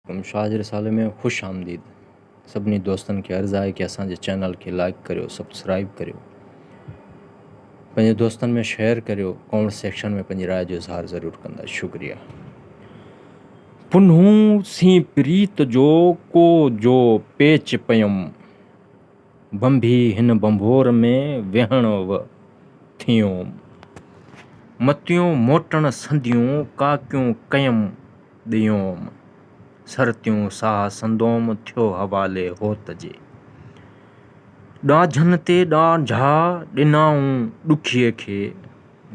शाज रसाले में खुश आमदीद। सभिनी दोस्तन खे अर्ज़ आहे कि असांजे चैनल खे लाइक करियो, सब्सक्राइब करियो, पंहिंजे दोस्तन में शेयर करियो, कमेंट सेक्शन में पंहिंजी राय जो इज़हार ज़रूर कंदा। शुक्रिया। पुन्हूं सी प्रीत जो को जो पेच पयम, बंभी हिन बंभोर में वेहण थियोम। मतियूं मोटण संदियूं काकियूं कयम दियोम, सरतियूं साह संदोम थियो हवाले होत जे। ॾांझनि ते ॾांझा ॾिनाऊं ॾुखीअ खे,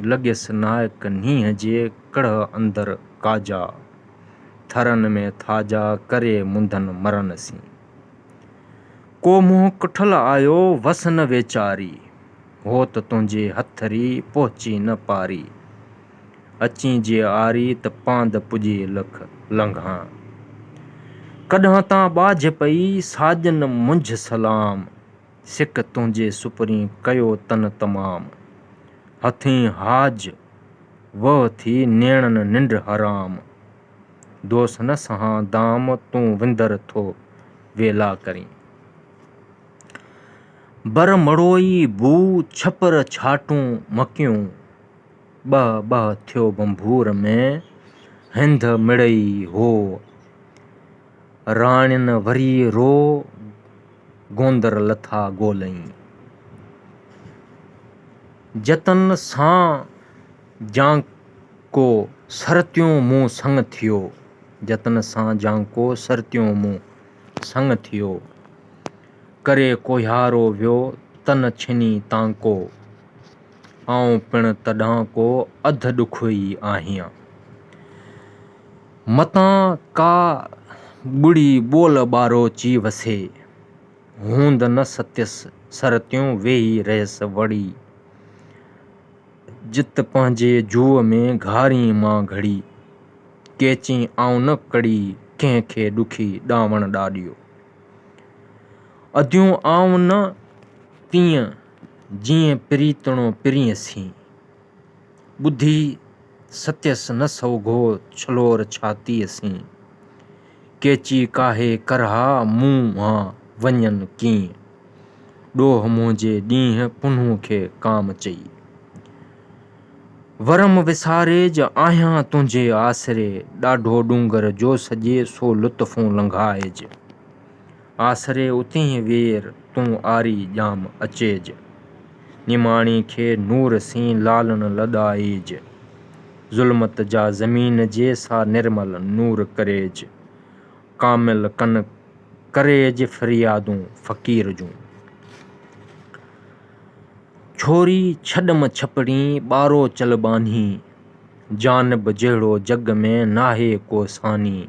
लॻियसि नायक नींहं जे कड़ह अंदर काजा। थरनि में थाजा करे मुंधनि मरन सी, को मुंहुं कुठल आयो वस न वेचारी, होत तुंहिंजे हथरी पहुची न पारी। अची जे आरी त पांद पुॼे लख लंघां, कॾहिं तां ॿाझ पई साजन मुंझ सलाम। सिक तुंहिंजे सुपरी कयो तन तमाम, हथीं हाज वह थी नेणन निंड हराम। दोस न सहां दाम तूं विंदर थो वेला करीं, बर मड़ोई बू छपर छाटूं मकियूं। ॿह ॿह थियो बंभूर में हिंद मिड़ई हो, राणियुनि वरी रो गोंदर लथा ॻोल्हईं। जतन सां जांको सरतियूं मूं संग थियो, जतन सां जांको सरतियूं मूं संग थियो। करे कोहियारो वियो तन छिनी तांको, आऊं पिण तॾां को अध ॾुखो ई आहियां। मतां का ॿुड़ी ॿोल ॿारो ची वसे, हूंद न सत्यसि सरतियूं वेही रहियसि वड़ी। जित पंहिंजे जूअ में घारी मां घड़ी, केची आऊं न कड़ी कंहिंखे ॾुखी ॾावण ॾाॾियो। अधियूं आऊं न तीअं जीअं प्रीतणो पिरीअसीं, ॿुधी सत्यसि न सोघो छलोर छातीअ सीं। केची काहे करहा मूंहां वञनि कीअं, ॾोह मुंहिंजे ॾींहं पुन्हूं खे काम चई। वरम विसारे ज आहियां तुंहिंजे आसरे, ॾाढो ॾूंगर जो सॼे सो लुत्फ़ूं लंघाइज। आसरे उतीं वेर तूं आरी ॼाम अचेज, निमाणी खे नूर सीं लालण लॾाएज। ज़ुल्मत जा ज़मीन जे सा निर्मल नूर करेज, कामिल कन करेज फरियादूं फ़क़ीर जूं। छोरी छॾम छपड़ी ॿारो चल ॿान्ही, जानिब जहिड़ो जग में नाहे को सानी।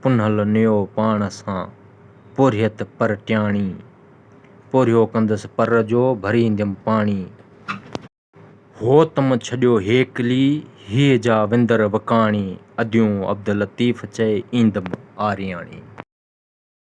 पुनल नियो पाण सां पोरियत पर टियाणी, पोरियो कंदसि पर जो भरींदमि पाणी। होतम छॾियो हेकली हीअ जा विंदर वकाणी, अदियूं अब्दुल लतीफ़ चए ईंदमि आरियाणी।